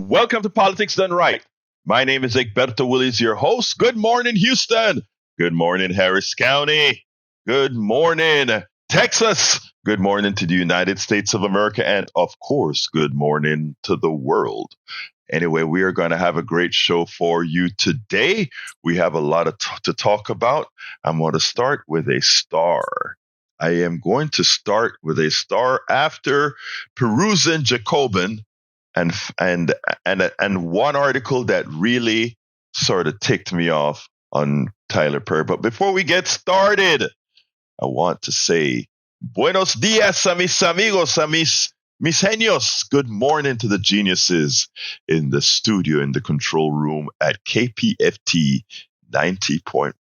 Welcome to Politics Done Right. My name is Egberto Willies, your host. Good morning, Houston. Good morning, Harris County. Good morning, Texas. Good morning to the United States of America. And of course, good morning to the world. Anyway, we are going to have a great show for you today. We have a lot to talk about. I'm going to start with a star. I am going to start with a star after perusing Jacobin and one article that really sort of ticked me off on Tyler Perry. But before we get started, I want to say buenos dias a mis amigos, a mis genios. Good morning to the geniuses in the studio, in the control room at KPFT 90.1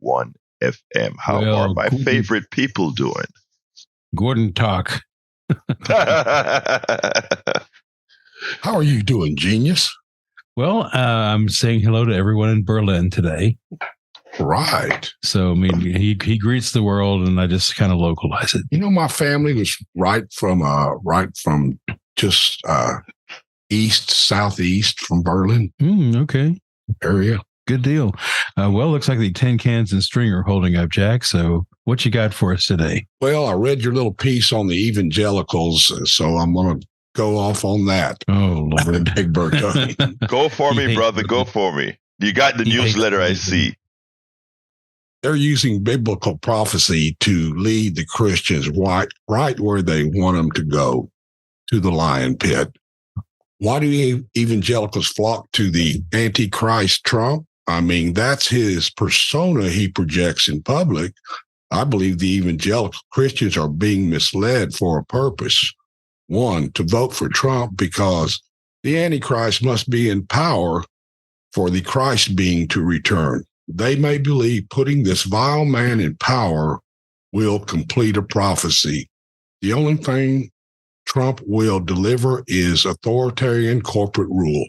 FM. How are my favorite people doing? Gordon talk. How are you doing, genius? Well, I'm saying hello to everyone in Berlin today. Right. So, I mean, he greets the world, and I just kind of localize it. You know, my family was right from just southeast from Berlin. Okay. Area. Good deal. Well, looks like the tin cans and string are holding up, Jack. So what you got for us today? Well, I read your little piece on the Evangelicals, so I'm going to go off on that. Oh, Lord. Egberto. Go for me, brother. Go for me. You got the newsletter, I see. They're using biblical prophecy to lead the Christians right where they want them to go, to the lion pit. Why do evangelicals flock to the Antichrist Trump? I mean, that's his persona he projects in public. I believe the evangelical Christians are being misled for a purpose. One, to vote for Trump because the Antichrist must be in power for the Christ being to return. They may believe putting this vile man in power will complete a prophecy. The only thing Trump will deliver is authoritarian corporate rule.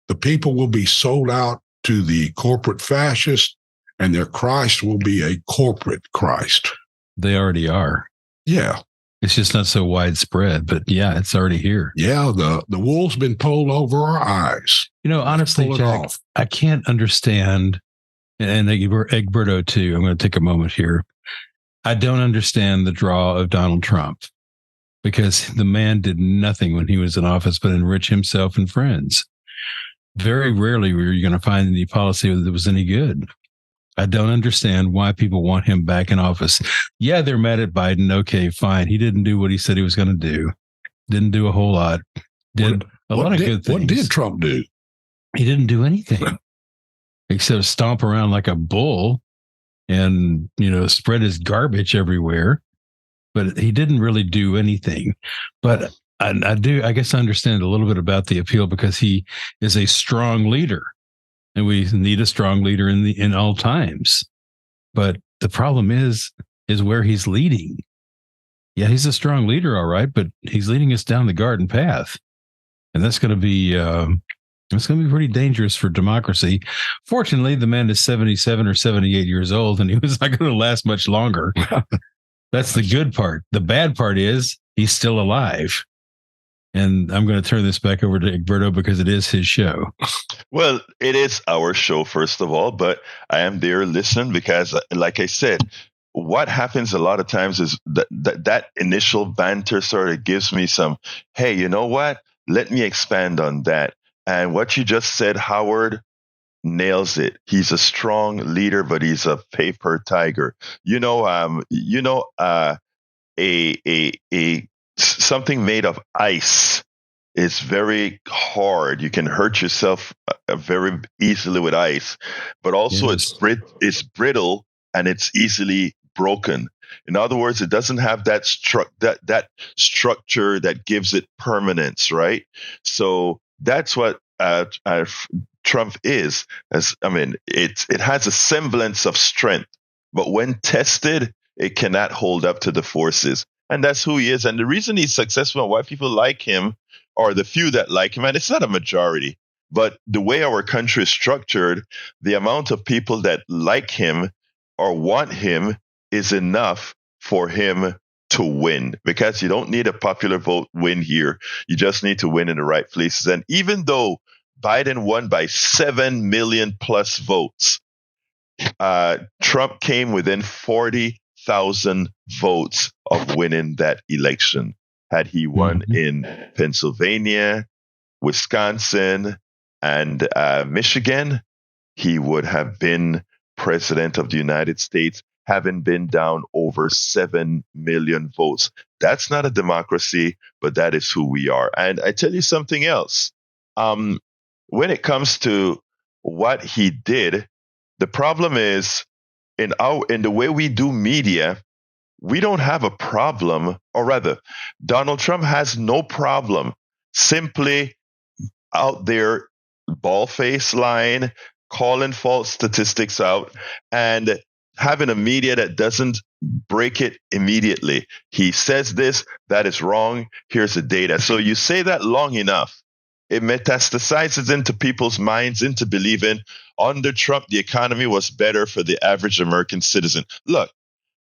The people will be sold out to the corporate fascists, and their Christ will be a corporate Christ. They already are. Yeah. It's just not so widespread, but yeah, it's already here. Yeah, the wool's been pulled over our eyes. You know, honestly, Jack, I can't understand, and Egberto too, I'm going to take a moment here. I don't understand the draw of Donald Trump because the man did nothing when he was in office but enrich himself and friends. Very rarely were you going to find any policy that was any good. I don't understand why people want him back in office. Yeah, they're mad at Biden. Okay, fine. He didn't do what he said he was going to do. Didn't do a whole lot. Did a lot of good things. What did Trump do? He didn't do anything except stomp around like a bull and, spread his garbage everywhere. But he didn't really do anything. But I guess I understand a little bit about the appeal because he is a strong leader. And we need a strong leader in all times. But the problem is where he's leading. Yeah, he's a strong leader, all right, but he's leading us down the garden path. And that's going to be pretty dangerous for democracy. Fortunately, the man is 77 or 78 years old, and he was not going to last much longer. That's the good part. The bad part is he's still alive. And I'm going to turn this back over to Egberto because it is his show. Well, it is our show, first of all, but I am there listening because, like I said, what happens a lot of times is that initial banter sort of gives me some, hey, you know what? Let me expand on that. And what you just said, Howard, nails it. He's a strong leader, but he's a paper tiger. Something made of ice is very hard. You can hurt yourself very easily with ice, but also it's brittle and it's easily broken. In other words, it doesn't have that structure that gives it permanence, right? So that's what Trump is. It has a semblance of strength, but when tested, it cannot hold up to the forces. And that's who he is. And the reason he's successful and why people like him, or the few that like him, and it's not a majority, but the way our country is structured, the amount of people that like him or want him is enough for him to win, because you don't need a popular vote win here. You just need to win in the right places. And even though Biden won by 7 million plus votes. Trump came within 40,000 votes of winning that election. Had he won in Pennsylvania, Wisconsin, and Michigan, he would have been president of the United States, having been down over 7 million votes. That's not a democracy, but that is who we are. And I tell you something else. When it comes to what he did, the problem is in the way we do media, we don't have a problem, or rather, Donald Trump has no problem simply out there, bald-faced lying, calling false statistics out, and having a media that doesn't break it immediately. He says this, that is wrong, here's the data. So you say that long enough, it metastasizes into people's minds into believing under Trump, the economy was better for the average American citizen. Look,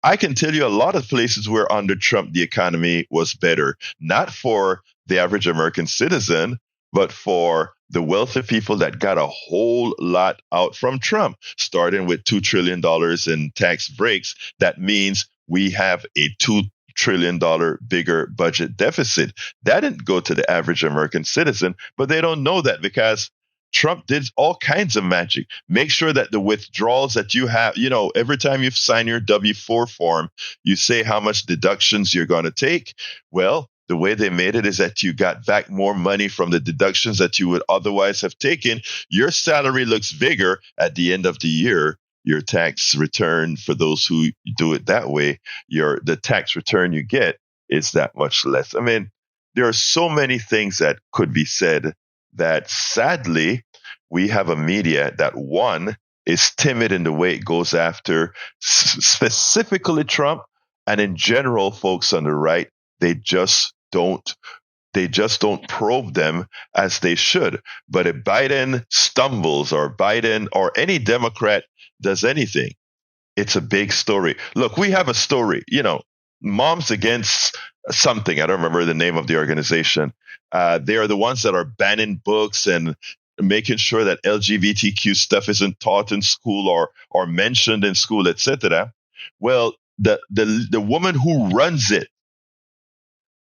I can tell you a lot of places where under Trump, the economy was better, not for the average American citizen, but for the wealthy people that got a whole lot out from Trump, starting with $2 trillion in tax breaks. That means we have a $2 trillion bigger budget deficit. That didn't go to the average American citizen, but they don't know that because Trump did all kinds of magic. Make sure that the withdrawals that you have, every time you sign your W-4 form, you say how much deductions you're going to take. Well, the way they made it is that you got back more money from the deductions that you would otherwise have taken. Your salary looks bigger at the end of the year. Your tax return, for those who do it that way, the tax return you get is that much less. I mean, there are so many things that could be said that sadly, we have a media that, one, is timid in the way it goes after specifically Trump, and in general, folks on the right, they just don't probe them as they should. But if Biden stumbles, or Biden or any Democrat does anything, it's a big story. Look, we have a story, Moms Against something. I don't remember the name of the organization. They are the ones that are banning books and making sure that LGBTQ stuff isn't taught in school or mentioned in school, etc. Well, the woman who runs it,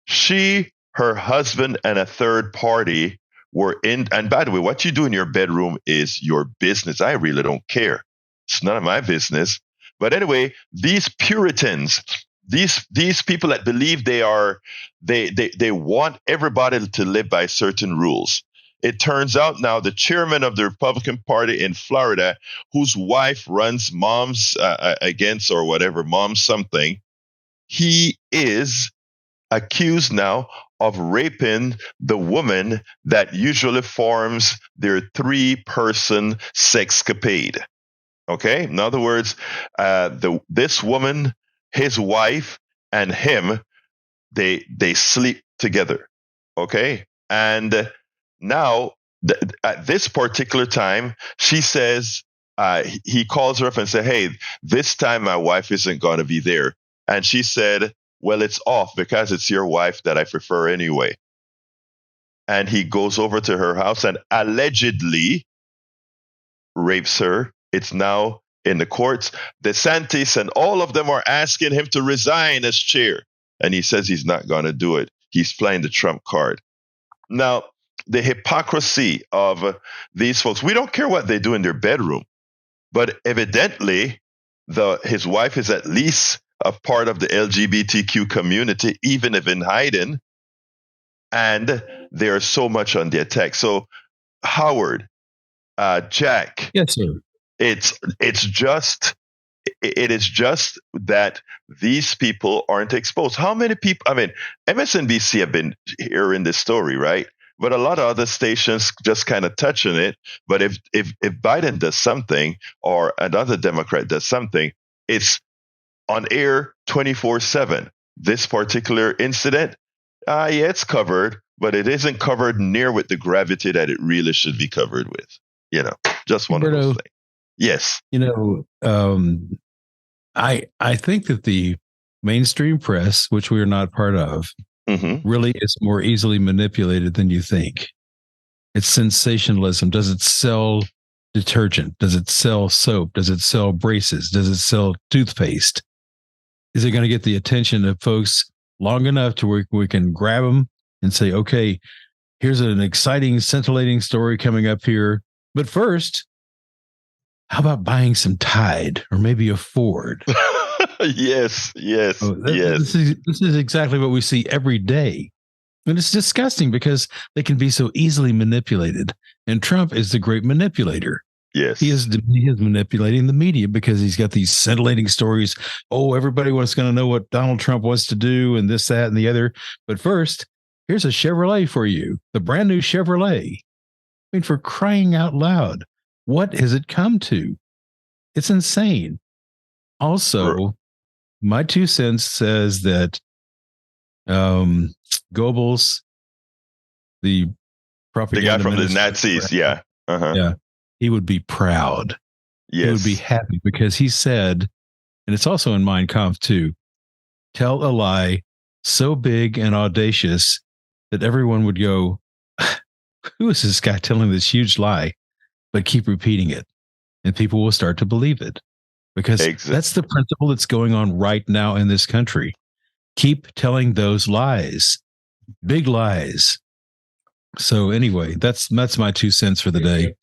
she, her husband, and a third party were in. And by the way, what you do in your bedroom is your business. I really don't care. It's none of my business. But anyway, these Puritans, these people that believe they want everybody to live by certain rules. It turns out now the chairman of the Republican Party in Florida, whose wife runs Moms Against or whatever, Mom something, he is accused now of raping the woman that usually forms their 3-person sexcapade. Okay? In other words, this woman, his wife, and him, they sleep together. Okay? And now, at this particular time, she says, he calls her up and says, hey, this time my wife isn't going to be there. And she said, well, it's off because it's your wife that I prefer anyway. And he goes over to her house and allegedly rapes her. It's now in the courts. DeSantis and all of them are asking him to resign as chair. And he says he's not going to do it. He's playing the Trump card. Now, the hypocrisy of these folks, we don't care what they do in their bedroom, but evidently his wife is at least a part of the LGBTQ community, even if in hiding, and they are so much on the attack. So, Howard, Jack, yes, sir. It is just that these people aren't exposed. How many people? I mean, MSNBC have been hearing this story, right? But a lot of other stations just kind of touch on it. But if Biden does something or another Democrat does something, it's on air 24/7. This particular incident, it's covered, but it isn't covered near with the gravity that it really should be covered with. Just one of those things. Yes. I think that the mainstream press, which we are not part of, really is more easily manipulated than you think. It's sensationalism. Does it sell detergent? Does it sell soap? Does it sell braces? Does it sell toothpaste? Is it going to get the attention of folks long enough to where we can grab them and say, okay, here's an exciting, scintillating story coming up here. But first, how about buying some Tide or maybe a Ford? Yes. This is exactly what we see every day. And it's disgusting because they can be so easily manipulated. And Trump is the great manipulator. Yes. He is manipulating the media because he's got these scintillating stories. Oh, everybody wants going to know what Donald Trump wants to do and this, that, and the other. But first, here's a Chevrolet for you, the brand new Chevrolet. I mean, for crying out loud, what has it come to? It's insane. Also, my 2 cents says that Goebbels, the propaganda guy from the minister, Nazis, yeah. Yeah, he would be proud. Yes. He would be happy because he said, and it's also in Mein Kampf too, tell a lie so big and audacious that everyone would go, who is this guy telling this huge lie? But keep repeating it, and people will start to believe it. Because that's the principle that's going on right now in this country. Keep telling those lies, big lies. So anyway, that's my 2 cents for the day.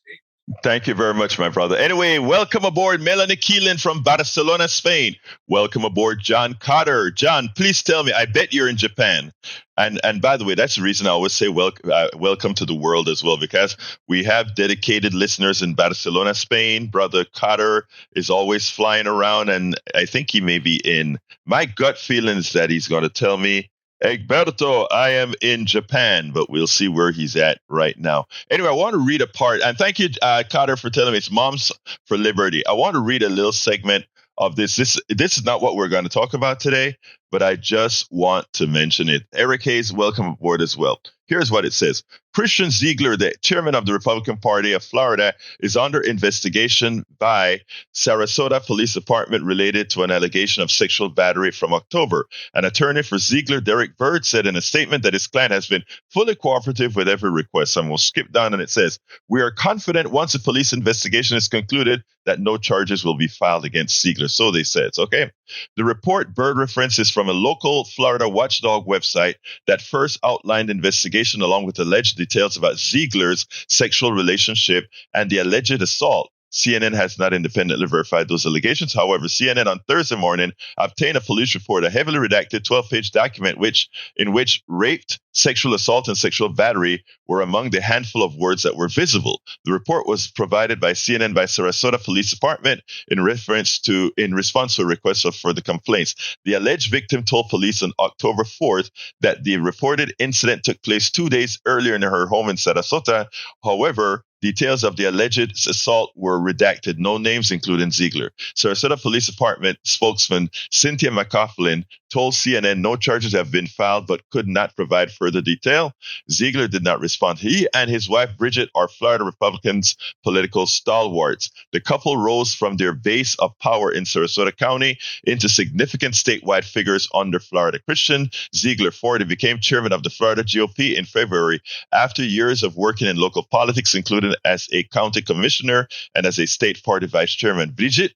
Thank you very much, my brother. Anyway, welcome aboard Melanie Keelan from Barcelona, Spain. Welcome aboard John Carter. John, please tell me, I bet you're in Japan. And by the way, that's the reason I always say welcome to the world as well, because we have dedicated listeners in Barcelona, Spain. Brother Carter is always flying around, and I think he may be in. My gut feeling is that he's going to tell me, Egberto, I am in Japan, but we'll see where he's at right now. Anyway, I want to read a part, and thank you, Carter, for telling me it's Moms for Liberty. I want to read a little segment of this. This is not what we're going to talk about today, but I just want to mention it. Eric Hayes, welcome aboard as well. Here's what it says. Christian Ziegler, the chairman of the Republican Party of Florida, is under investigation by Sarasota Police Department related to an allegation of sexual battery from October. An attorney for Ziegler, Derek Bird, said in a statement that his client has been fully cooperative with every request. I'm going to skip down, and it says, we are confident once the police investigation is concluded that no charges will be filed against Ziegler. So they said, okay. The report Bird references from a local Florida watchdog website that first outlined investigation along with alleged details about Ziegler's sexual relationship and the alleged assault. CNN has not independently verified those allegations. However, CNN on Thursday morning obtained a police report, a heavily redacted 12-page document in which raped, sexual assault, and sexual battery were among the handful of words that were visible. The report was provided by CNN by Sarasota Police Department in response to a request for the complaints. The alleged victim told police on October 4th that the reported incident took place 2 days earlier in her home in Sarasota. However, details of the alleged assault were redacted, no names including Ziegler. Sarasota Police Department spokesman Cynthia McCaughlin told CNN no charges have been filed but could not provide further detail. Ziegler did not respond. He and his wife Bridget are Florida Republicans' political stalwarts. The couple rose from their base of power in Sarasota County into significant statewide figures under Florida. Christian Ziegler, 40, became chairman of the Florida GOP in February after years of working in local politics, including as a county commissioner and as a state party vice chairman. Bridget,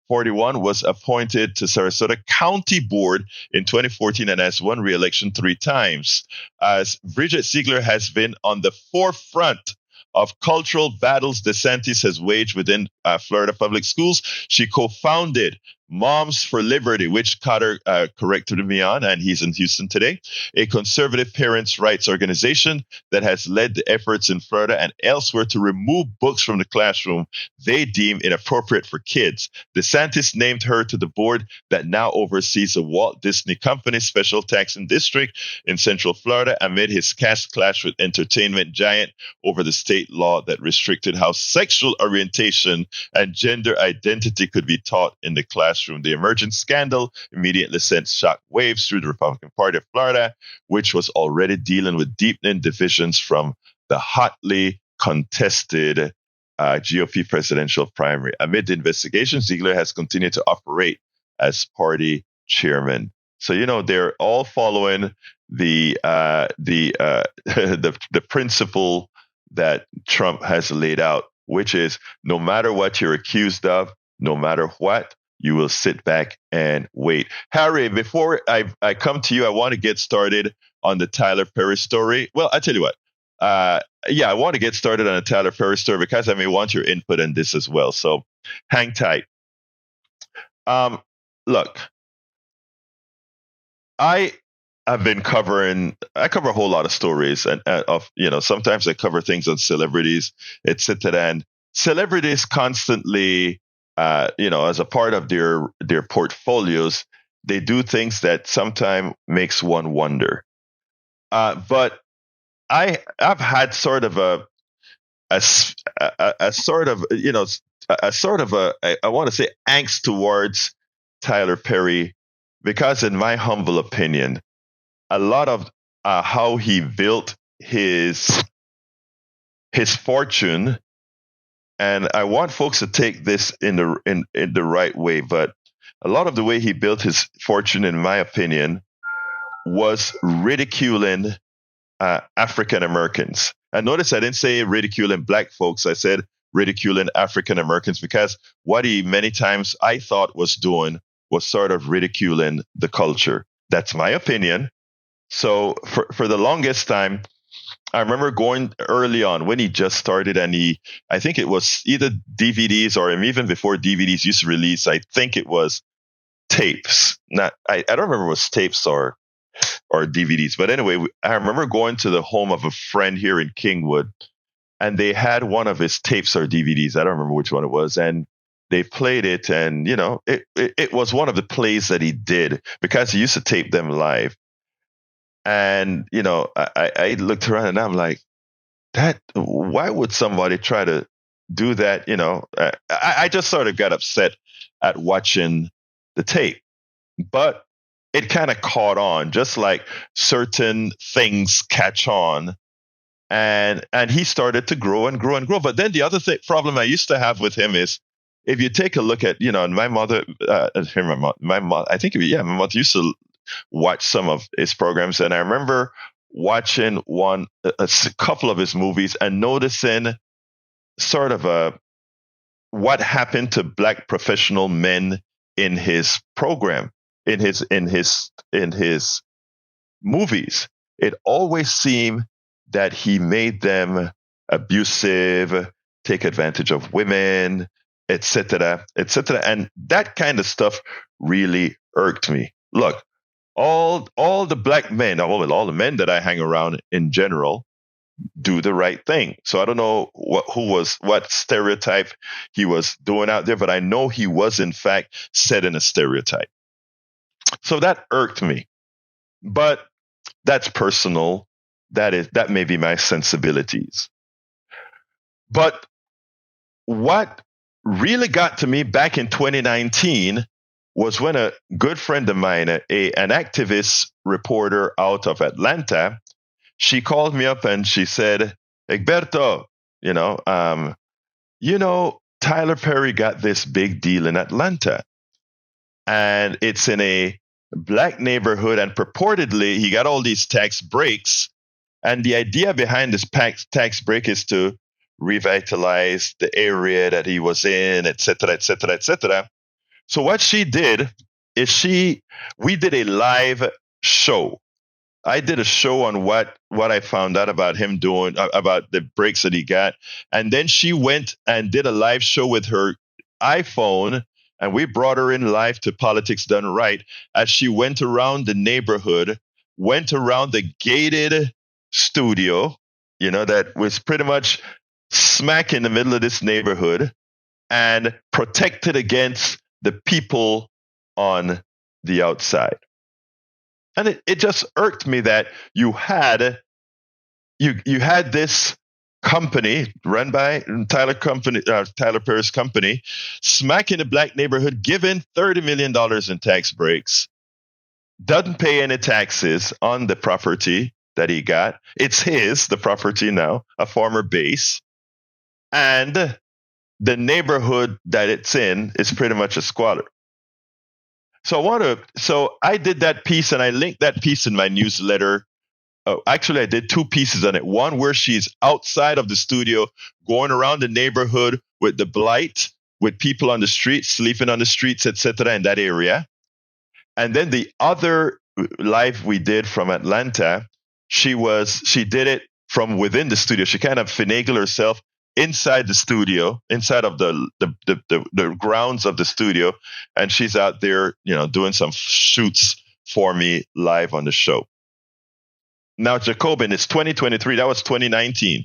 41, was appointed to Sarasota County Board in 2014 and has won re-election 3 times. As Bridget Ziegler has been on the forefront of cultural battles DeSantis has waged within Florida public schools. She co-founded Moms for Liberty, which Carter corrected me on, and he's in Houston today, a conservative parents' rights organization that has led the efforts in Florida and elsewhere to remove books from the classroom they deem inappropriate for kids. DeSantis named her to the board that now oversees the Walt Disney Company Special Taxing District in Central Florida amid his cast clash with entertainment giant over the state law that restricted how sexual orientation and gender identity could be taught in the classroom. The emergent scandal immediately sent shock waves through the Republican Party of Florida, which was already dealing with deepening divisions from the hotly contested GOP presidential primary. Amid the investigation, Ziegler has continued to operate as party chairman. So, they're all following the principle that Trump has laid out, which is no matter what you're accused of, no matter what, you will sit back and wait. Harry, before I come to you, I want to get started on the Tyler Perry story. Well, I tell you what. I want to get started on the Tyler Perry story because I may want your input in this as well. So hang tight. Look, I cover a whole lot of stories and sometimes I cover things on celebrities, etc. And celebrities constantly, as a part of their portfolios, they do things that sometimes makes one wonder. But I've had sort of a sort of, I want to say angst towards Tyler Perry because, in my humble opinion, a lot of how he built his fortune, and I want folks to take this in the right way, but a lot of the way he built his fortune, in my opinion, was ridiculing African Americans. And notice I didn't say ridiculing black folks. I said ridiculing African Americans because what he many times I thought was doing was sort of ridiculing the culture. That's my opinion. So for the longest time, I remember going early on when he just started, and I think it was either DVDs or even before DVDs used to release, I think it was tapes. I don't remember if it was tapes or DVDs. But anyway, I remember going to the home of a friend here in Kingwood, and they had one of his tapes or DVDs. I don't remember which one it was. And they played it, and, it was one of the plays that he did because he used to tape them live. And, I looked around and I'm like, why would somebody try to do that? I just sort of got upset at watching the tape. But it kind of caught on, just like certain things catch on. And he started to grow and grow and grow. But then the other problem I used to have with him is, if you take a look at, and my mother, my mother used to watch some of his programs. And I remember watching a couple of his movies and noticing sort of what happened to black professional men in his program. In his movies, it always seemed that he made them abusive, take advantage of women, etc., etc., and that kind of stuff really irked me. Look, all the black men, all the men that I hang around in general, do the right thing. So I don't know what stereotype he was doing out there, but I know he was in fact setting a stereotype. So that irked me, but that's personal. That may be my sensibilities. But what really got to me back in 2019 was when a good friend of mine, an activist reporter out of Atlanta, she called me up and she said, "Egberto, Tyler Perry got this big deal in Atlanta. And it's in a black neighborhood, and purportedly he got all these tax breaks. And the idea behind this tax break is to revitalize the area that he was in, et cetera, et cetera, et cetera." So what she did is we did a live show. I did a show on what I found out about him doing, about the breaks that he got. And then she went and did a live show with her iPhone, and we brought her in live to Politics Done Right as she went around the neighborhood, went around the gated studio, that was pretty much smack in the middle of this neighborhood, and protected against the people on the outside. And it just irked me that you had this company run by Tyler Perry's company, smack in a black neighborhood, giving $30 million in tax breaks, doesn't pay any taxes on the property that he got. It's the property now, a former base. And the neighborhood that it's in is pretty much a squatter. So I did that piece, and I linked that piece in my newsletter actually, I did two pieces on it. One where she's outside of the studio, going around the neighborhood with the blight, with people on the streets, sleeping on the streets, etc., in that area. And then the other live we did from Atlanta, she did it from within the studio. She kind of finagled herself inside the studio, inside of the grounds of the studio, and she's out there, doing some shoots for me live on the show. Now, Jacobin, it's 2023. That was 2019.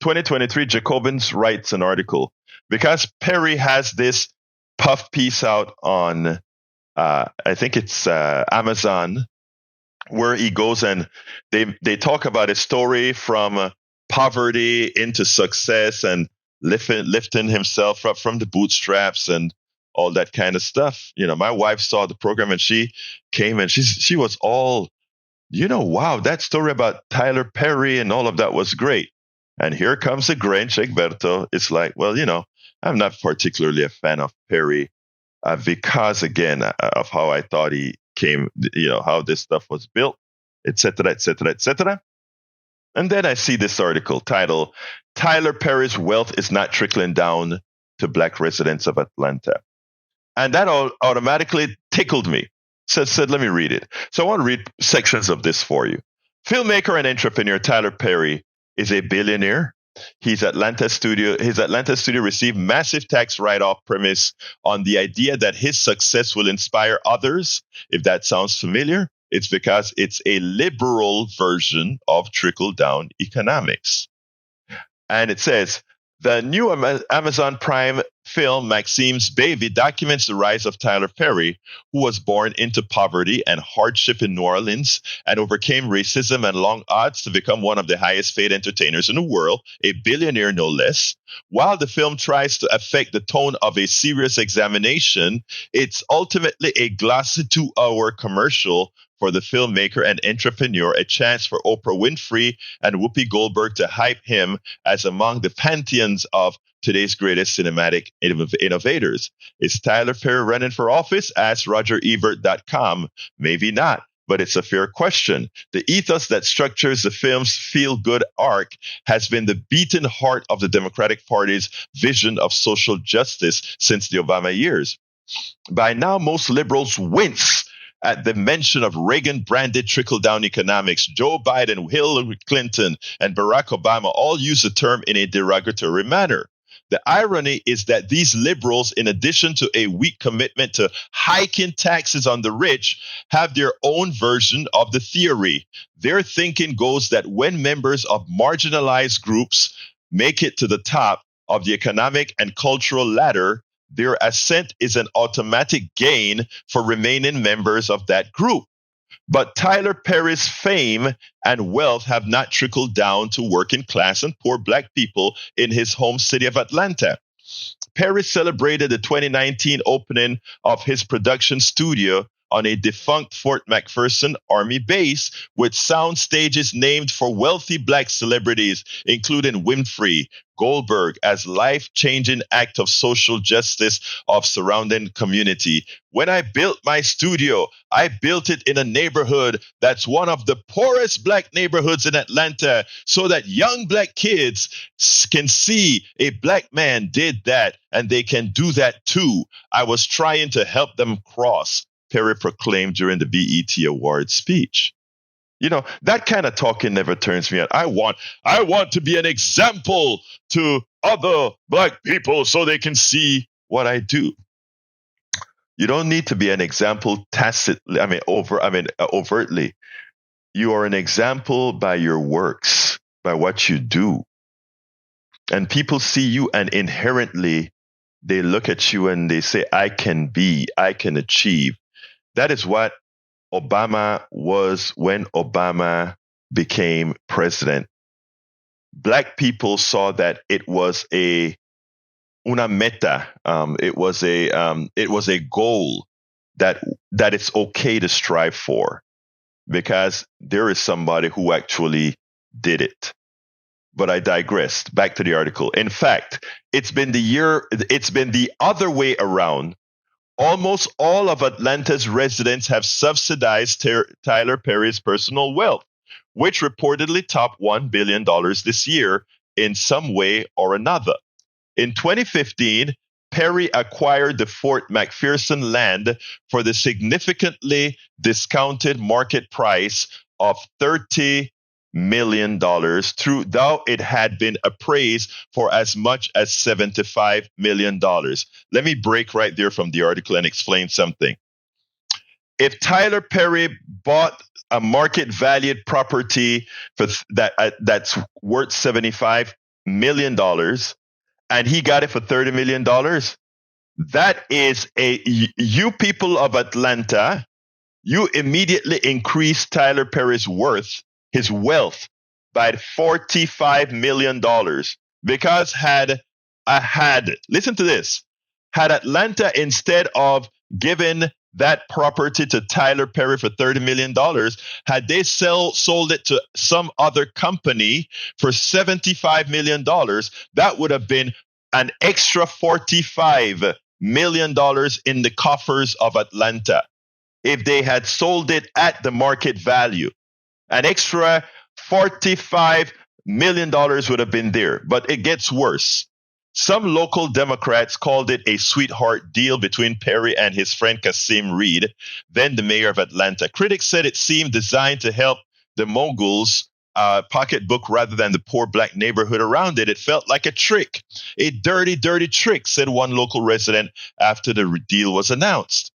2023, Jacobins writes an article because Perry has this puff piece out on, I think it's Amazon, where he goes and they talk about his story from poverty into success and lifting himself up from the bootstraps and all that kind of stuff. My wife saw the program and she came and she was all, wow, that story about Tyler Perry and all of that was great. And here comes the Grinch, Egberto. It's like, well, I'm not particularly a fan of Perry because, again, of how I thought he came, how this stuff was built, et cetera, et cetera, et cetera. And then I see this article titled, Tyler Perry's wealth is not trickling down to Black residents of Atlanta. And that automatically tickled me. Said, let me read it. So I want to read sections of this for you. Filmmaker and entrepreneur Tyler Perry is a billionaire. His Atlanta studio received massive tax write-off premise on the idea that his success will inspire others. If that sounds familiar, it's because it's a liberal version of trickle-down economics. And it says, the new Amazon Prime film Maxime's Baby documents the rise of Tyler Perry, who was born into poverty and hardship in New Orleans and overcame racism and long odds to become one of the highest paid entertainers in the world, a billionaire no less. While the film tries to affect the tone of a serious examination, it's ultimately a glossy 2-hour commercial for the filmmaker and entrepreneur, a chance for Oprah Winfrey and Whoopi Goldberg to hype him as among the pantheons of today's greatest cinematic innovators. Is Tyler Perry running for office? Ask RogerEbert.com. Maybe not, but it's a fair question. The ethos that structures the film's feel-good arc has been the beating heart of the Democratic Party's vision of social justice since the Obama years. By now, most liberals wince at the mention of Reagan-branded trickle-down economics. Joe Biden, Hillary Clinton, and Barack Obama all use the term in a derogatory manner. The irony is that these liberals, in addition to a weak commitment to hiking taxes on the rich, have their own version of the theory. Their thinking goes that when members of marginalized groups make it to the top of the economic and cultural ladder, their ascent is an automatic gain for remaining members of that group. But Tyler Perry's fame and wealth have not trickled down to working class and poor Black people in his home city of Atlanta. Perry celebrated the 2019 opening of his production studio on a defunct Fort McPherson Army base with sound stages named for wealthy Black celebrities, including Winfrey, Goldberg, as life-changing act of social justice of surrounding community. When I built my studio, I built it in a neighborhood that's one of the poorest Black neighborhoods in Atlanta so that young Black kids can see a Black man did that and they can do that too. I was trying to help them cross, Perry proclaimed during the BET Awards speech. That kind of talking never turns me on. I want to be an example to other Black people so they can see what I do. You don't need to be an example overtly. You are an example by your works, by what you do. And people see you and inherently they look at you and they say, I can achieve. That is what Obama was when Obama became president. Black people saw that it was una meta. It was a goal that it's okay to strive for because there is somebody who actually did it. But I digressed. Back to the article. In fact, it's been the other way around. Almost all of Atlanta's residents have subsidized Tyler Perry's personal wealth. which reportedly topped $1 billion this year in some way or another. In 2015, Perry acquired the Fort McPherson land for the significantly discounted market price of $30 million, though it had been appraised for as much as $75 million. Let me break right there from the article and explain something. If Tyler Perry bought a market valued property for that's worth $75 million and he got it for $30 million, that is you people of Atlanta, you immediately increase Tyler Perry's worth, his wealth, by $45 million. Because listen to this, had Atlanta, instead of giving that property to Tyler Perry for $30 million, had they sold it to some other company for $75 million, that would have been an extra $45 million in the coffers of Atlanta. If they had sold it at the market value, an extra $45 million would have been there. But it gets worse. Some local Democrats called it a sweetheart deal between Perry and his friend Kasim Reed, then the mayor of Atlanta. Critics said it seemed designed to help the moguls' pocketbook rather than the poor black neighborhood around it. It felt like a trick, a dirty, dirty trick, said one local resident after the deal was announced.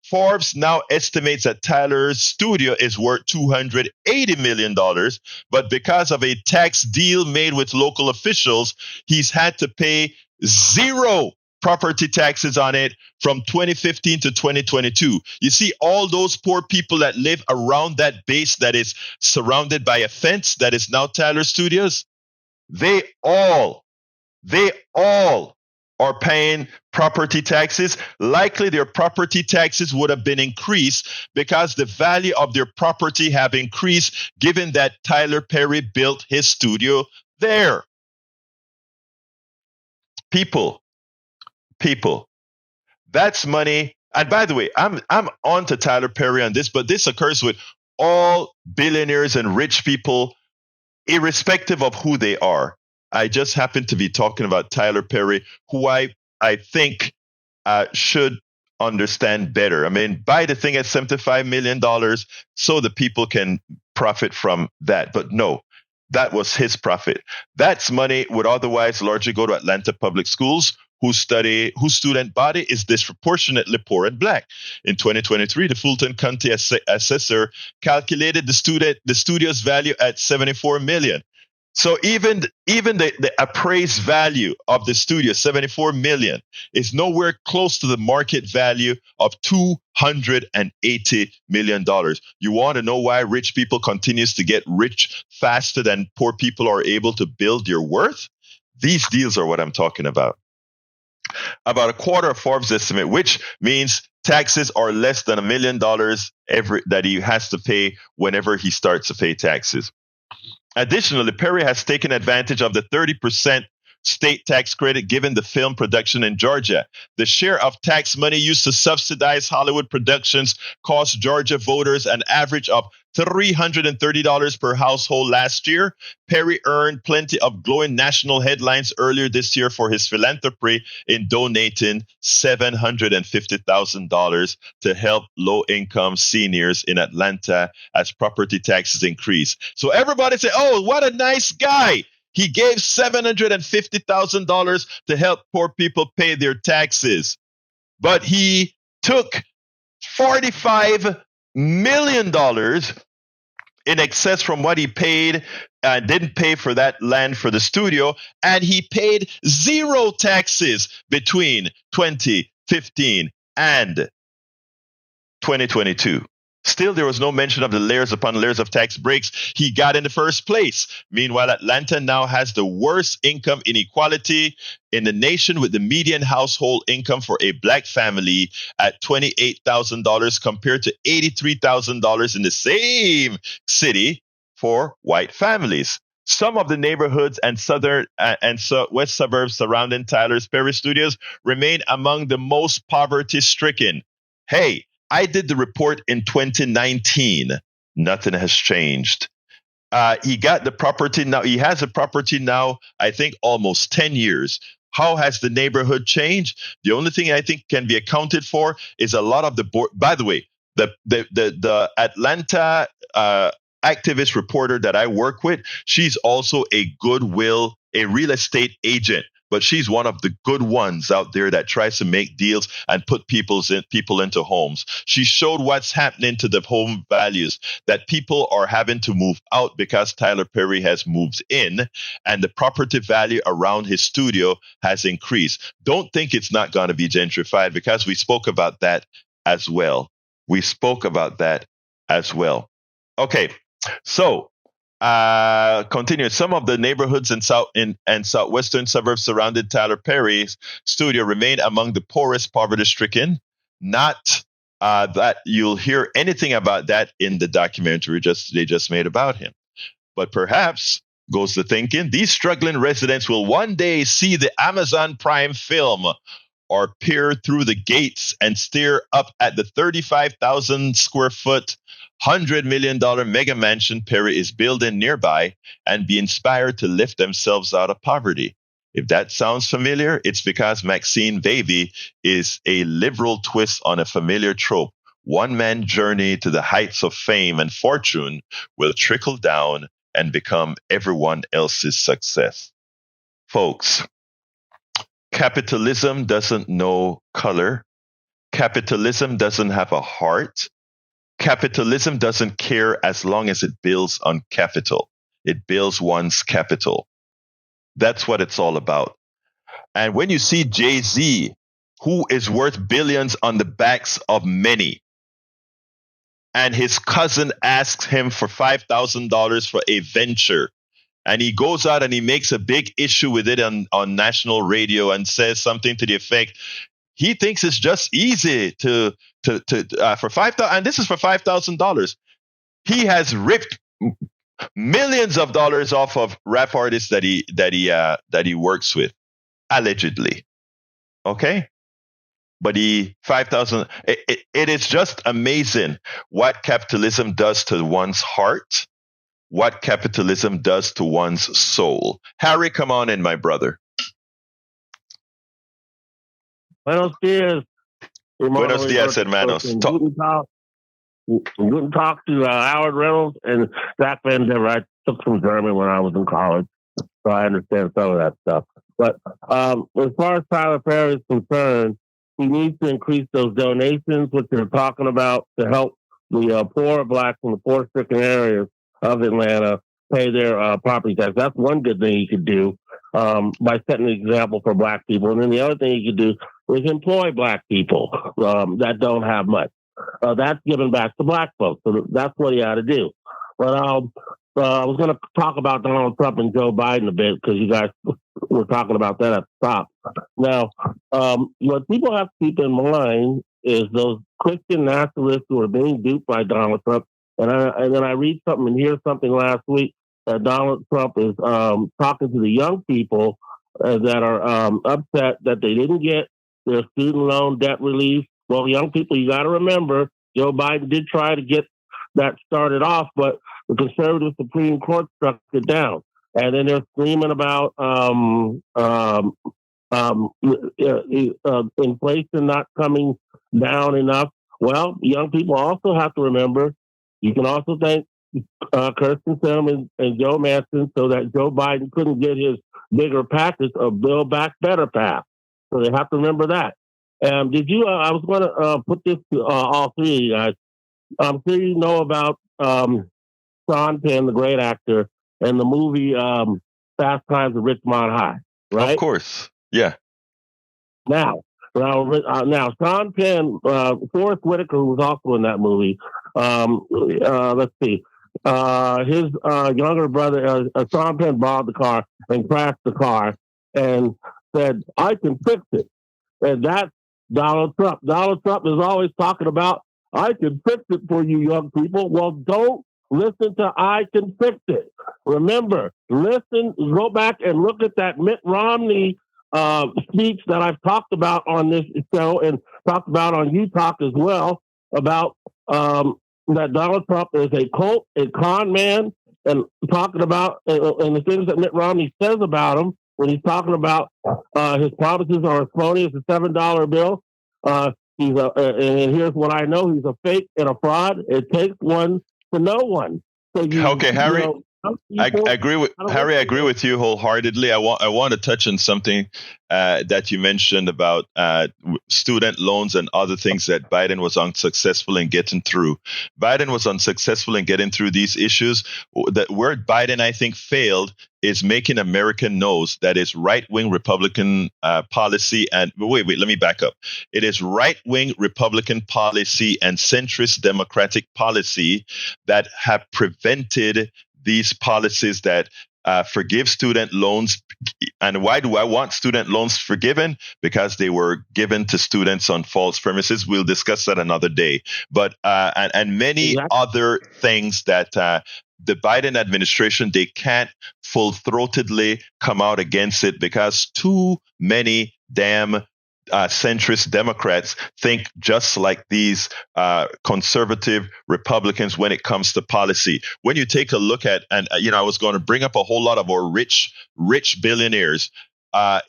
Forbes now estimates that Tyler's studio is worth $280 million, but because of a tax deal made with local officials, he's had to pay zero property taxes on it from 2015 to 2022. You see, all those poor people that live around that base that is surrounded by a fence that is now Tyler Studios, they all are paying property taxes. Likely their property taxes would have been increased because the value of their property have increased given that Tyler Perry built his studio there. People, that's money. And by the way, I'm on to Tyler Perry on this, but this occurs with all billionaires and rich people, irrespective of who they are. I just happen to be talking about Tyler Perry, who I think should understand better. I mean, buy the thing at $75 million so the people can profit from that. But no, that was his profit. That's money would otherwise largely go to Atlanta public schools, whose student body is disproportionately poor and black. In 2023, the Fulton County assessor calculated the studio's value at $74 million. So even the appraised value of the studio, $74 million, is nowhere close to the market value of $280 million. You want to know why rich people continues to get rich faster than poor people are able to build your worth? These deals are what I'm talking about. About a quarter of Forbes' estimate, which means taxes are less than $1 million that he has to pay whenever he starts to pay taxes. Additionally, Perry has taken advantage of the 30% state tax credit given the film production in Georgia. The share of tax money used to subsidize Hollywood productions cost Georgia voters an average of $330 per household last year. Perry earned plenty of glowing national headlines earlier this year for his philanthropy in donating $750,000 to help low-income seniors in Atlanta as property taxes increase. So everybody say, oh, what a nice guy. He gave $750,000 to help poor people pay their taxes. But he took $45 million in excess from what he paid, didn't pay for that land for the studio, and he paid zero taxes between 2015 and 2022. Still, there was no mention of the layers upon layers of tax breaks he got in the first place. Meanwhile, Atlanta now has the worst income inequality in the nation, with the median household income for a black family at $28,000 compared to $83,000 in the same city for white families. Some of the neighborhoods and southern and west suburbs surrounding Tyler's Perry Studios remain among the most poverty-stricken. Hey, I did the report in 2019. Nothing has changed. He got the property now. He has a property now, I think almost 10 years. How has the neighborhood changed? The only thing I think can be accounted for is a lot of the board. By the way, the Atlanta activist reporter that I work with, she's also a real estate agent. But she's one of the good ones out there that tries to make deals and put people into homes. She showed what's happening to the home values, that people are having to move out because Tyler Perry has moved in, and the property value around his studio has increased. Don't think it's not going to be gentrified, because we spoke about that as well. Okay, so continue. Some of the neighborhoods in southwestern suburbs surrounding Tyler Perry's studio remain among the poorest, poverty-stricken. Not that you'll hear anything about that in the documentary they just made about him. But perhaps, goes the thinking, these struggling residents will one day see the Amazon Prime film, or peer through the gates and stare up at the 35,000 square foot $100 million mega mansion Perry is building nearby, and be inspired to lift themselves out of poverty. If that sounds familiar, it's because Maxine Baby is a liberal twist on a familiar trope. One man's journey to the heights of fame and fortune will trickle down and become everyone else's success. Folks, capitalism doesn't know color. Capitalism doesn't have a heart. Capitalism doesn't care as long as it builds on capital. It builds one's capital. That's what it's all about. And when you see Jay-Z, who is worth billions on the backs of many, and his cousin asks him for $5,000 for a venture, and he goes out and he makes a big issue with it on national radio and says something to the effect, he thinks it's just easy for $5,000, and this is for $5,000. He has ripped millions of dollars off of rap artists that he works with, allegedly. Okay, but 5,000. It is just amazing what capitalism does to one's heart, what capitalism does to one's soul. Harry, come on in, my brother. Buenos dias. Buenos dias, hermanos. Guten Talk to Howard Reynolds and Zach Van Dever. I took some German when I was in college, so I understand some of that stuff. But as far as Tyler Perry is concerned, he needs to increase those donations, which they're talking about, to help the poor blacks in the poor-stricken areas of Atlanta pay their property tax. That's one good thing he could do by setting an example for black people. And then the other thing he could do is employ black people that don't have much. That's giving back to black folks. So that's what he ought to do. But I was going to talk about Donald Trump and Joe Biden a bit, because you guys were talking about that at the top. Now, what people have to keep in mind is those Christian nationalists who are being duped by Donald Trump. And then I read something and hear something last week that Donald Trump is talking to the young people that are upset that they didn't get their student loan debt relief. Well, young people, you got to remember, Joe Biden did try to get that started off, but the conservative Supreme Court struck it down. And then they're screaming about inflation not coming down enough. Well, young people also have to remember, you can also thank Kirsten Sinema and Joe Manchin so that Joe Biden couldn't get his bigger package of Build Back Better path. So they have to remember that. Did you? I was going to put this to all three of you guys. I'm sure you know about Sean Penn, the great actor, and the movie Fast Times at Ridgemont High, right? Of course, yeah. Now, Sean Penn, Forrest Whitaker, who was also in that movie. Let's see. His younger brother, Sean Penn, borrowed the car and crashed the car and said, "I can fix it." And that's Donald Trump. Donald Trump is always talking about, "I can fix it for you, young people." Well, don't listen to "I can fix it." Remember, go back and look at that Mitt Romney speech that I've talked about on this show and talked about on UTalk as well, about that Donald Trump is a cult, a con man, and talking about and the things that Mitt Romney says about him when he's talking about his promises are as phony as a $7 bill. And here's what I know: he's a fake and a fraud. It takes one to know one. So okay, Harry. I agree with Harry. I agree with you wholeheartedly. I want to touch on something that you mentioned about student loans and other things that Biden was unsuccessful in getting through. Biden was unsuccessful in getting through these issues. Where Biden, I think, failed is making America knows that is right-wing Republican policy. And wait, let me back up. It is right-wing Republican policy and centrist Democratic policy that have prevented these policies that forgive student loans. And why do I want student loans forgiven? Because they were given to students on false premises. We'll discuss that another day. But and many other things that the Biden administration, they can't full-throatedly come out against it because too many damn centrist Democrats think just like these conservative Republicans when it comes to policy. When you take a look at, and I was going to bring up a whole lot of our rich billionaires. We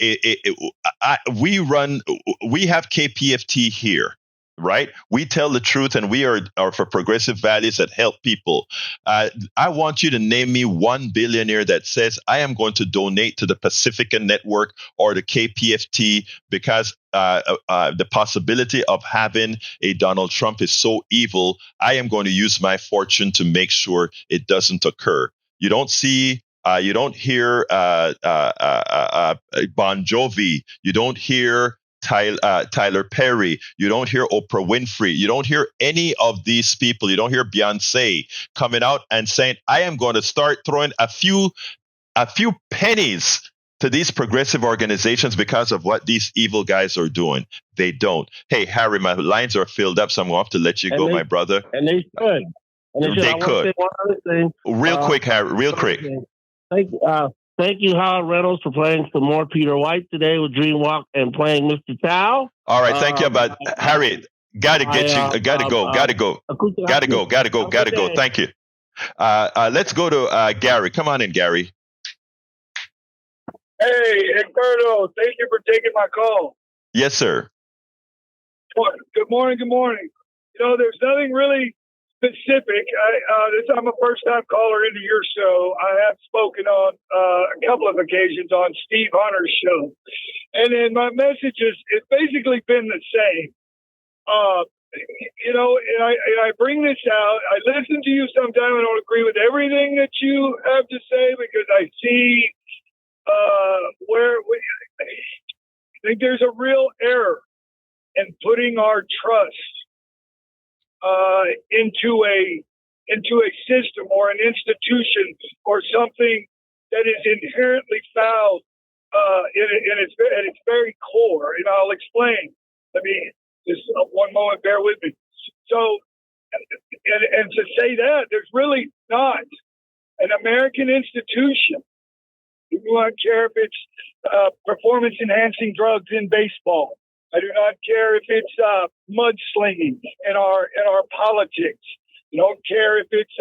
have KPFT here. Right? We tell the truth and we are for progressive values that help people. I want you to name me one billionaire that says, I am going to donate to the Pacifica Network or the KPFT because the possibility of having a Donald Trump is so evil. I am going to use my fortune to make sure it doesn't occur. You don't see you don't hear Bon Jovi. You don't hear Tyler Perry. You don't hear Oprah Winfrey. You don't hear any of these people. You don't hear Beyonce coming out and saying, I am going to start throwing a few pennies to these progressive organizations because of what these evil guys are doing. They don't. Hey, Harry, my lines are filled up, so I'm going to have to let you go, my brother. And they should. They could. One other thing. Real quick, Harry, real quick. Thank you, Howard Reynolds, for playing some more Peter White today with Dreamwalk and playing Mr. Chow. All right, thank you. But Harry, gotta go. Thank you. Let's go to Gary. Come on in, Gary. Hey, Egberto, thank you for taking my call. Yes, sir. Good morning. There's nothing really specific. I'm a first-time caller into your show. I have spoken on a couple of occasions on Steve Hunter's show. And then my message it's basically been the same. And I bring this out. I listen to you sometimes. I don't agree with everything that you have to say because I see where I think there's a real error in putting our trust into a system or an institution or something that is inherently foul in its very core. And I'll explain. Let me just one moment. Bear with me. So, and to say that there's really not an American institution. I do not care if it's performance-enhancing drugs in baseball. I do not care if it's mudslinging in our politics. I don't care if it's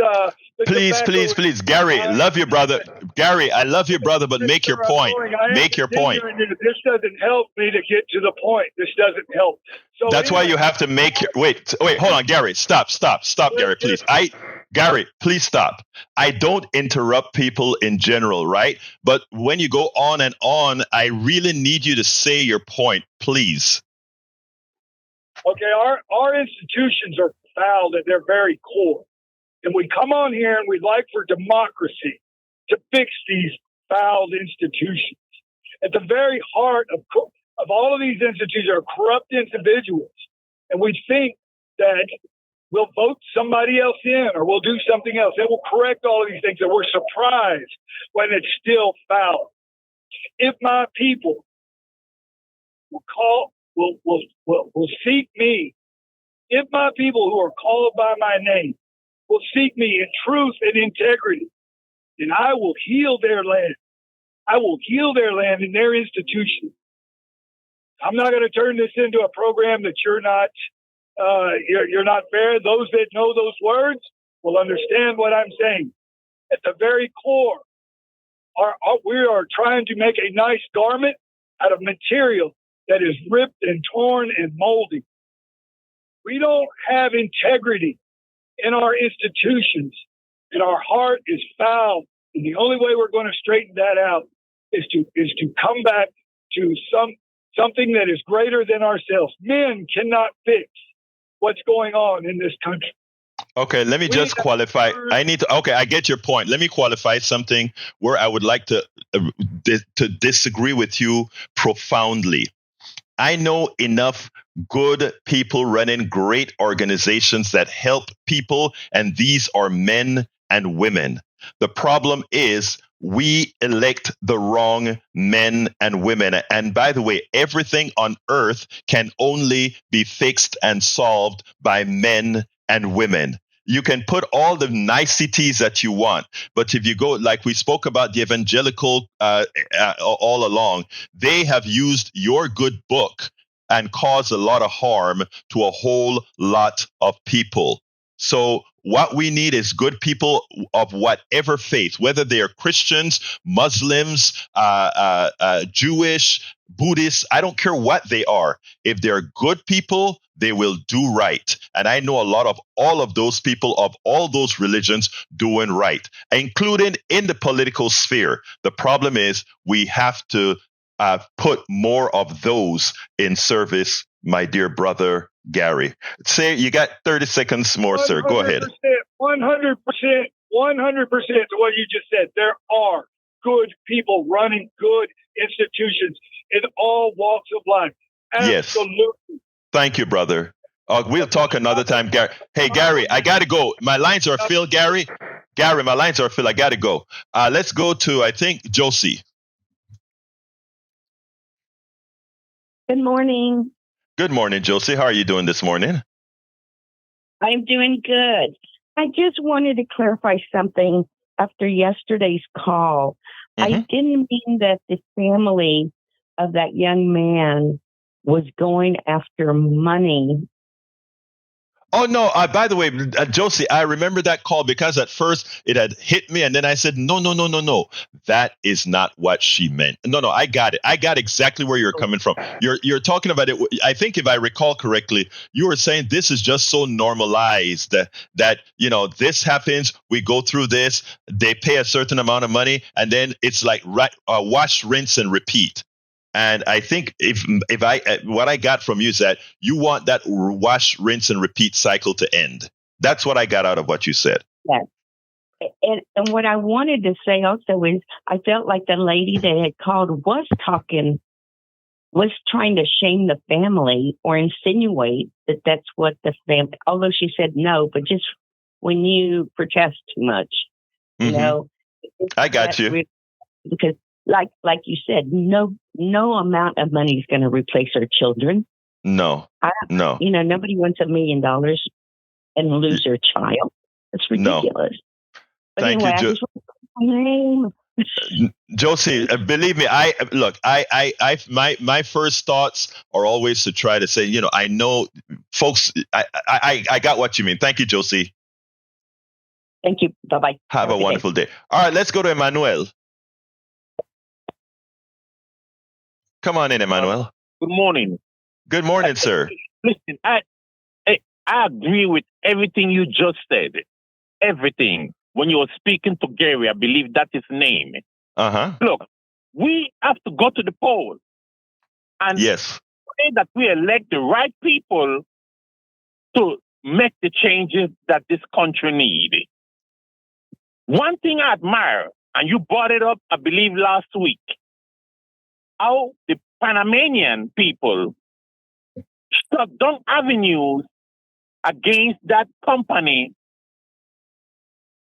please, Gary, love your brother. Gary, I love your brother, but make your point. Make your point. This doesn't help me to get to the point. This doesn't help. So that's why you have to make your wait, hold on, Gary. Stop, Gary, please. Gary, please stop. I don't interrupt people in general, right? But when you go on and on, I really need you to say your point, please. Okay, our institutions are foul at their very core. And we come on here and we'd like for democracy to fix these fouled institutions. At the very heart of all of these institutions are corrupt individuals. And we think that we'll vote somebody else in or we'll do something else. That will correct all of these things. And we're surprised when it's still foul. If my people will seek me, if my people who are called by my name will seek me in truth and integrity, then I will heal their land. I will heal their land and their institutions. I'm not going to turn this into a program that you're not fair. Those that know those words will understand what I'm saying. at the very core, we are trying to make a nice garment out of material that is ripped and torn and moldy. We don't have integrity in our institutions, and our heart is foul. And the only way we're going to straighten that out is to come back to something that is greater than ourselves. Men cannot fix what's going on in this country. Okay, let me just qualify. Okay, I get your point. Let me qualify something where I would like to disagree with you profoundly. I know enough good people running great organizations that help people, and these are men and women. The problem is we elect the wrong men and women. And by the way, everything on earth can only be fixed and solved by men and women. You can put all the niceties that you want, but if you go, like we spoke about the evangelical all along, they have used your good book and caused a lot of harm to a whole lot of people. So what we need is good people of whatever faith, whether they are Christians, Muslims, Jewish, Buddhists, I don't care what they are. If they're good people, they will do right. And I know a lot of all of those people of all those religions doing right, including in the political sphere. The problem is we have to put more of those in service, my dear brother Gary. Say you got 30 seconds more, sir. Go ahead. 100% to what you just said. There are good people running good institutions in all walks of life. Absolutely. Yes. Thank you, brother. We'll talk another time, Gary. Hey, Gary, I got to go. My lines are filled, Gary. Gary, my lines are filled. I got to go. Let's go to, I think, Josie. Good morning. Good morning, Josie. How are you doing this morning? I'm doing good. I just wanted to clarify something after yesterday's call. I didn't mean that the family of that young man was going after money. Oh, no. By the way, Josie, I remember that call because at first it had hit me. And then I said, no. That is not what she meant. No, I got it. I got exactly where you're coming from. You're talking about it. I think if I recall correctly, you were saying this is just so normalized that this happens. We go through this. They pay a certain amount of money. And then it's like wash, rinse, and repeat. And I think if what I got from you is that you want that wash, rinse, and repeat cycle to end. That's what I got out of what you said. Yes. And what I wanted to say also is I felt like the lady that had called was trying to shame the family or insinuate that that's what the family, although she said no, but just when you protest too much, I got you. Really, because like you said, no amount of money is going to replace our children. No. Nobody wants $1 million and lose their child. It's ridiculous. No. But Thank anyway, you, I just want to name. Josie. Believe me, my first thoughts are always to try to say, I know, folks. I got what you mean. Thank you, Josie. Thank you. Bye-bye. Have a wonderful day. All right, let's go to Emmanuel. Come on in, Emmanuel. Good morning. Good morning, sir. Listen, I agree with everything you just said. Everything. When you were speaking to Gary, I believe that is his name. Look, we have to go to the polls and pray that we elect the right people to make the changes that this country needs. One thing I admire, and you brought it up, I believe, last week, how the Panamanian people shut down avenues against that company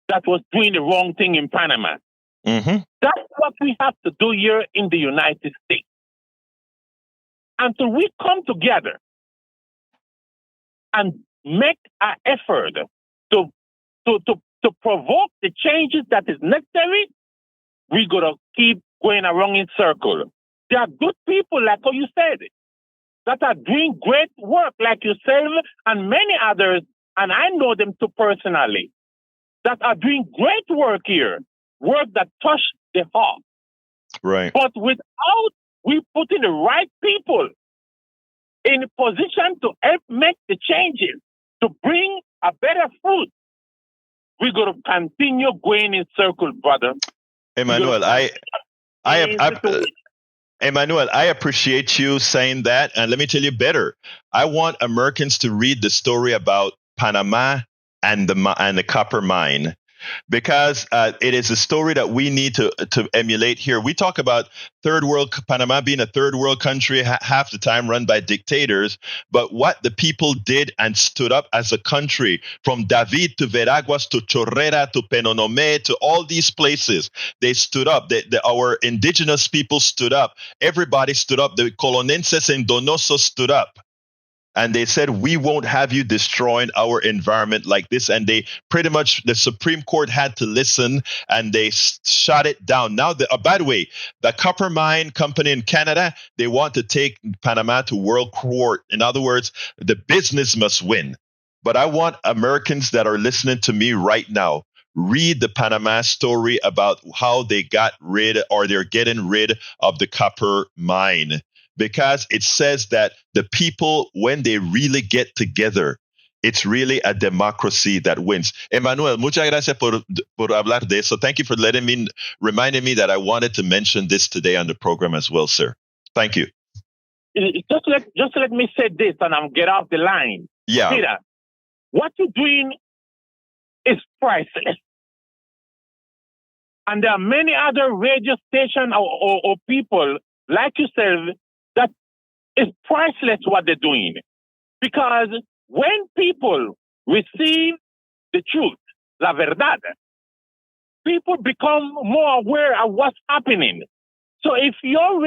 that was doing the wrong thing in Panama. That's what we have to do here in the United States. Until we come together and make an effort to provoke the changes that is necessary, we're going to keep going around in circles. There are good people, like how you said, that are doing great work, like yourself and many others, and I know them too personally, that are doing great work here, work that touch the heart. Right. But without we putting the right people in a position to help make the changes, to bring a better fruit, we're going to continue going in circles, brother. Emmanuel, Emmanuel, I appreciate you saying that. And let me tell you better. I want Americans to read the story about Panama and the copper mine, because it is a story that we need to emulate here. We talk about Panama being a third world country, half the time run by dictators. But what the people did and stood up as a country, from David to Veraguas to Chorrera to Penonomé to all these places, they stood up. Our indigenous people stood up. Everybody stood up. The Colonenses and Donoso stood up. And they said, we won't have you destroying our environment like this. And they pretty much, the Supreme Court had to listen, and they shot it down. Now, by the way, the copper mine company in Canada, they want to take Panama to world court. In other words, the business must win. But I want Americans that are listening to me right now, read the Panama story about how they got rid, or they're getting rid of the copper mine. Because it says that the people, when they really get together, it's really a democracy that wins. Emmanuel, muchas gracias por hablar de eso. Thank you for reminding me that I wanted to mention this today on the program as well, sir. Thank you. Just let me say this, and I'll get off the line. Yeah. Peter, what you're doing is priceless. And there are many other radio stations or people like yourself that is priceless what they're doing. Because when people receive the truth, la verdad, people become more aware of what's happening. So if your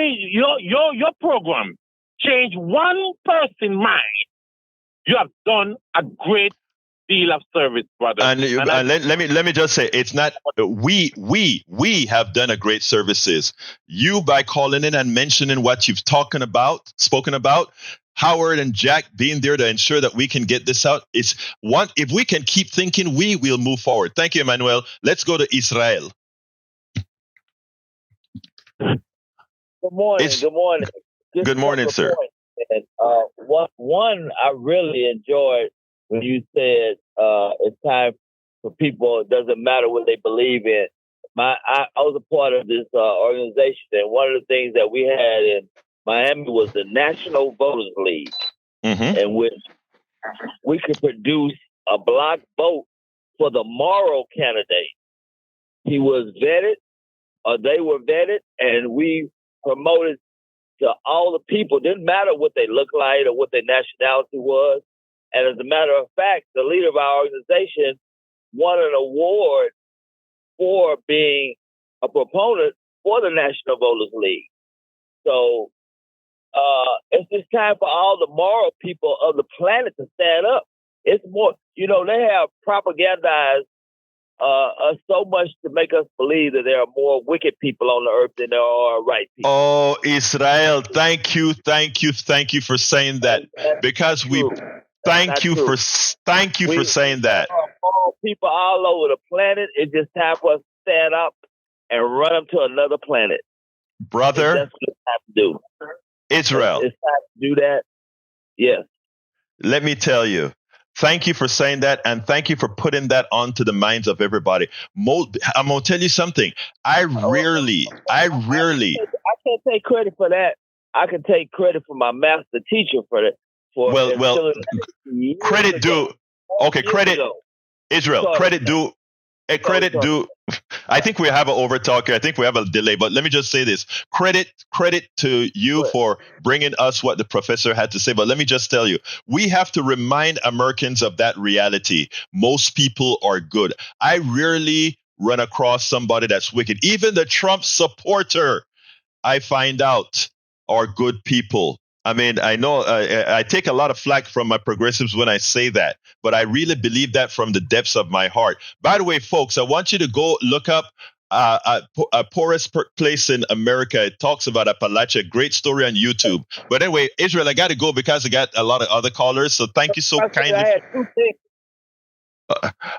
program change one person's mind, you have done a great deal of service, brother. And let me just say, it's not we have done a great services. You, by calling in and mentioning what you've spoken about, Howard and Jack being there to ensure that we can get this out. It's one. If we can keep thinking, we will move forward. Thank you, Emmanuel. Let's go to Israel. Good morning. Good morning. Good morning, sir. And, one I really enjoyed when you said it's time for people, it doesn't matter what they believe in. I was a part of this organization, and one of the things that we had in Miami was the National Voters League, in which we could produce a block vote for the moral candidate. He was vetted, or they were vetted, and we promoted to all the people. Didn't matter what they looked like or what their nationality was. And as a matter of fact, the leader of our organization won an award for being a proponent for the National Voters League. So it's just time for all the moral people of the planet to stand up. It's more, they have propagandized us so much to make us believe that there are more wicked people on the earth than there are right people. Oh, Israel, thank you for saying that, because we thank you for saying that. People all over the planet, it's just time for us to stand up and run them to another planet. Brother, that's what it's time to do. Israel, it's time to do that. Yes. Let me tell you. Thank you for saying that, and thank you for putting that onto the minds of everybody. I'm gonna tell you something. I rarely. I can't take credit for that. I can take credit for my master teacher for that. Well, credit due. Okay, credit. Israel, credit due. Credit due. I think we have an overtalk here. I think we have a delay, but let me just say this. Credit to you for bringing us what the professor had to say. But let me just tell you, we have to remind Americans of that reality. Most people are good. I rarely run across somebody that's wicked. Even the Trump supporter, I find out, are good people. I mean, I know I take a lot of flack from my progressives when I say that, but I really believe that from the depths of my heart. By the way, folks, I want you to go look up a poorest place in America. It talks about Appalachia. Great story on YouTube. But anyway, Israel, I got to go because I got a lot of other callers. So thank you so kindly.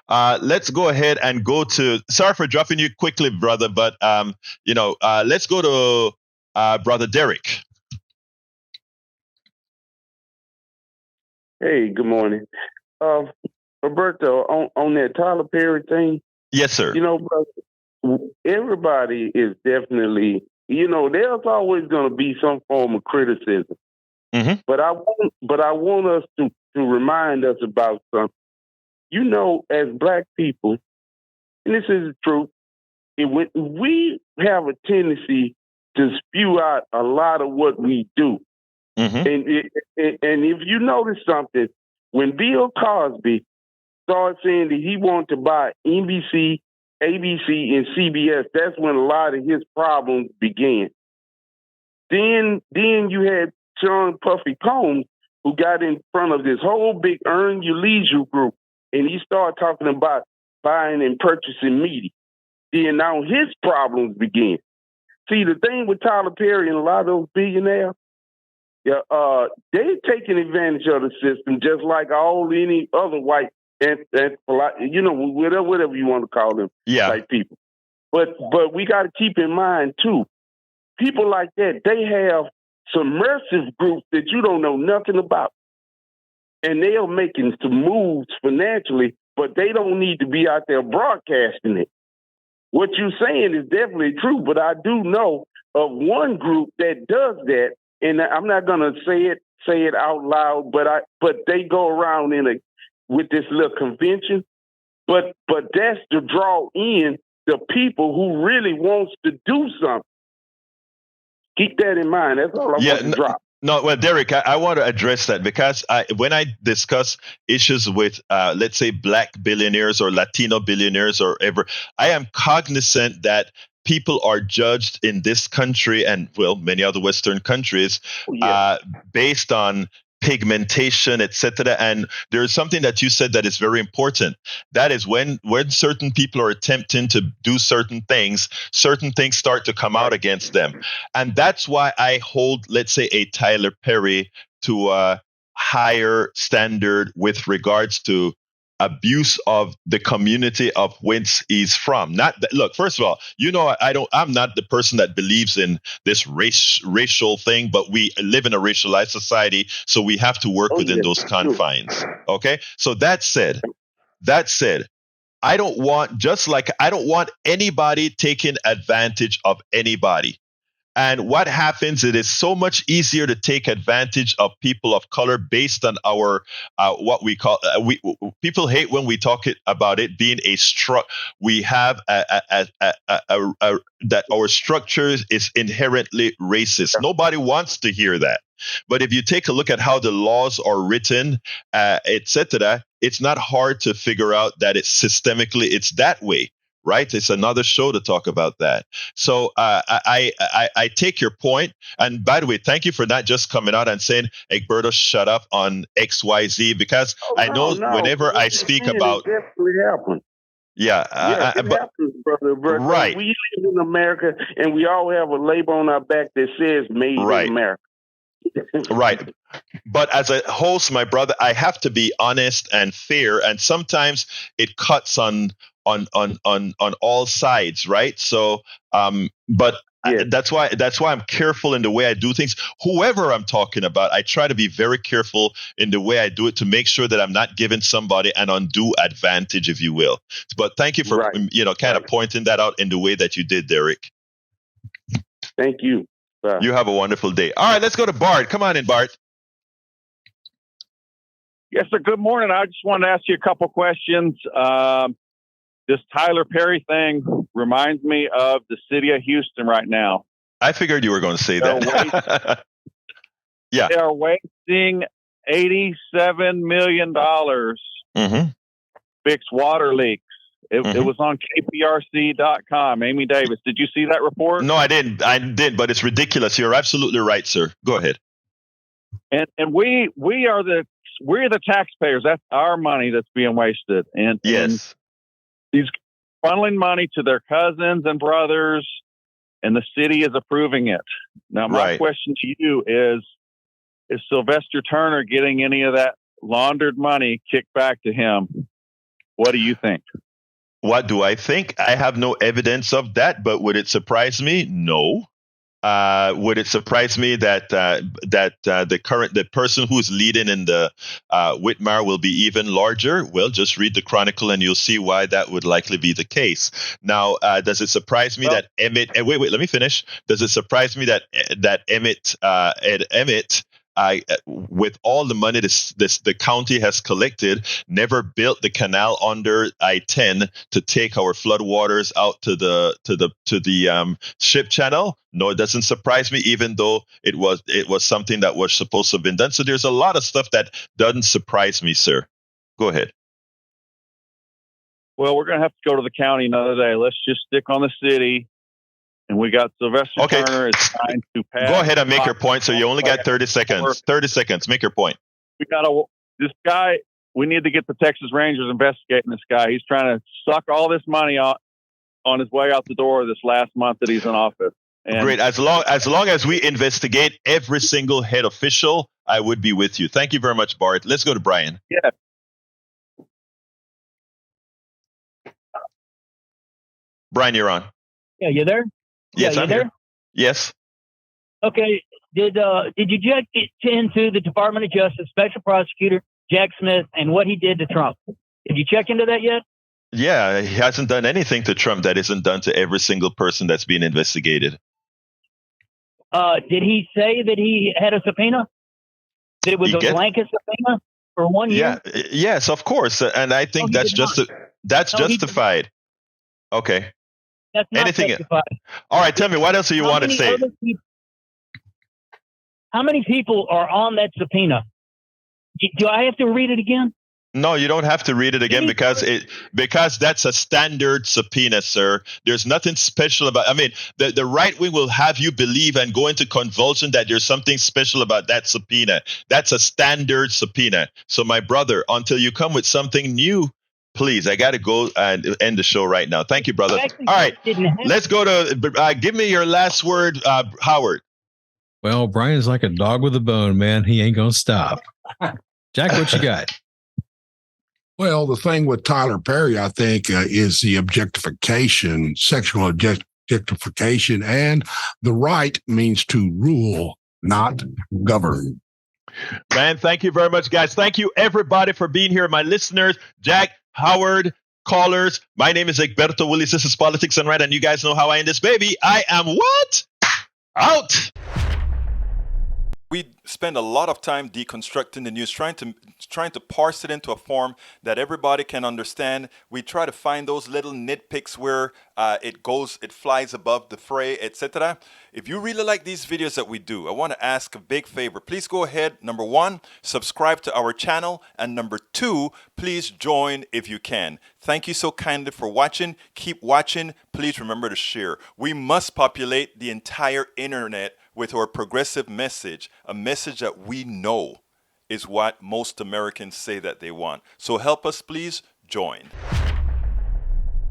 Let's go ahead and go to. Sorry for dropping you quickly, brother, but let's go to brother Derek. Hey, good morning, Roberto. On that Tyler Perry thing. Yes, sir. Brother, everybody is definitely. There's always going to be some form of criticism. Mm-hmm. But I want us to remind us about something. As Black people, and this is the truth, we have a tendency to spew out a lot of what we do. Mm-hmm. And if you notice something, when Bill Cosby started saying that he wanted to buy NBC, ABC, and CBS, that's when a lot of his problems began. Then you had Sean Puffy Combs, who got in front of this whole big Earn Your Leisure group, and he started talking about buying and purchasing media. Then now his problems began. See, the thing with Tyler Perry and a lot of those billionaires, they're taking advantage of the system just like any other white and whatever you want to call them, type people. But we got to keep in mind too, people like that, they have submersive groups that you don't know nothing about, and they are making some moves financially, but they don't need to be out there broadcasting it. What you're saying is definitely true, but I do know of one group that does that, and I'm not going to say it out loud, but they go around with this little convention, but that's to draw in the people who really wants to do something. Keep that in mind. That's all I want to drop. No, well, Derek, I want to address that because when I discuss issues with, let's say, Black billionaires or Latino billionaires or ever, I am cognizant that people are judged in this country and, well, many other Western countries based on pigmentation, etc. And there's something that you said that is very important. That is when certain people are attempting to do certain things start to come out against them. And that's why I hold, let's say, a Tyler Perry to a higher standard with regards to abuse of the community of whence he's from. Look, first of all, I'm not the person that believes in this racial thing, but we live in a racialized society, so we have to work within those confines. Okay? So that said, I don't want anybody taking advantage of anybody. And what happens, it is so much easier to take advantage of people of color based on our what we call people hate when we talk about it being we have that our structure is inherently racist. Nobody wants to hear that. But if you take a look at how the laws are written, etc., it's not hard to figure out that it's that way. Right? It's another show to talk about that. So I take your point. And by the way, thank you for not just coming out and saying, Egberto, shut up on XYZ, because I know whenever I speak about... It definitely happens. Yeah. It happens, brother. Right. We live in America, and we all have a label on our back that says made in America. Right. But as a host, my brother, I have to be honest and fair. And sometimes it cuts on all sides, right? So, that's why I'm careful in the way I do things. Whoever I'm talking about, I try to be very careful in the way I do it to make sure that I'm not giving somebody an undue advantage, if you will. But thank you for kind of pointing that out in the way that you did, Derek. Thank you. You have a wonderful day. All right, let's go to Bart. Come on in, Bart. Yes, sir. Good morning. I just wanted to ask you a couple questions. This Tyler Perry thing reminds me of the city of Houston right now. I figured you were going to say that. They are wasting $87 million fix water leaks. It was on kprc.com. Amy Davis, did you see that report? No, I didn't, but it's ridiculous. You're absolutely right, sir. Go ahead. And we're the taxpayers. That's our money that's being wasted. And yes. He's funneling money to their cousins and brothers, and the city is approving it. Now, my question to you is Sylvester Turner getting any of that laundered money kicked back to him? What do you think? What do I think? I have no evidence of that, but would it surprise me? No. Would it surprise me that the person who's leading in the Whitmire will be even larger? Well, just read the Chronicle and you'll see why that would likely be the case. Now, does it surprise me that Emmett? Wait, let me finish. Does it surprise me that Emmett, with all the money the county has collected, never built the canal under I-10 to take our floodwaters out to the ship channel? No, it doesn't surprise me, even though it was something that was supposed to have been done. So there's a lot of stuff that doesn't surprise me, sir. Go ahead. Well, we're going to have to go to the county another day. Let's just stick on the city. And we got Sylvester Turner is trying to pass. Go ahead and make your point. So you only got 30 seconds. 30 seconds. Make your point. This guy, we need to get the Texas Rangers investigating this guy. He's trying to suck all this money out on his way out the door this last month that he's in office. And great. As long as we investigate every single head official, I would be with you. Thank you very much, Bart. Let's go to Brian. Yeah. Brian, you're on. Yeah, you there? Yes, I'm here. Yes. Okay. Did you check into the Department of Justice Special Prosecutor Jack Smith and what he did to Trump? Did you check into that yet? Yeah, he hasn't done anything to Trump that isn't done to every single person that's being investigated. Did he say that he had a subpoena? That it was a blanket subpoena for 1 year? Yeah. Yes, of course, and I think that's justified. Okay. That's not anything justified. All right, tell me, what else do you want to say? How many people are on that subpoena? Do I have to read it again? No, you don't have to read it again because that's a standard subpoena, sir. There's nothing special about. I mean, the right wing will have you believe and go into convulsion that there's something special about that subpoena. That's a standard subpoena. So, my brother, until you come with something new, please, I got to go and end the show right now. Thank you, brother. All right, let's go to. Give me your last word, Howard. Well, Brian's like a dog with a bone, man. He ain't gonna stop. Jack, what you got? Well, the thing with Tyler Perry, I think, is the objectification, sexual objectification, and the right means to rule, not govern. Man, thank you very much, guys. Thank you, everybody, for being here. My listeners, Jack, Howard, callers. My name is Egberto Willis. This is Politics and Right, and you guys know how I end this baby. I am what? Out. We spend a lot of time deconstructing the news, trying to parse it into a form that everybody can understand. We try to find those little nitpicks where it flies above the fray, etc. If you really like these videos that we do, I want to ask a big favor. Please go ahead. Number 1, subscribe to our channel. And number 2, please join if you can. Thank you so kindly for watching. Keep watching. Please remember to share. We must populate the entire internet with our progressive message, a message that we know is what most Americans say that they want. So help us, please join.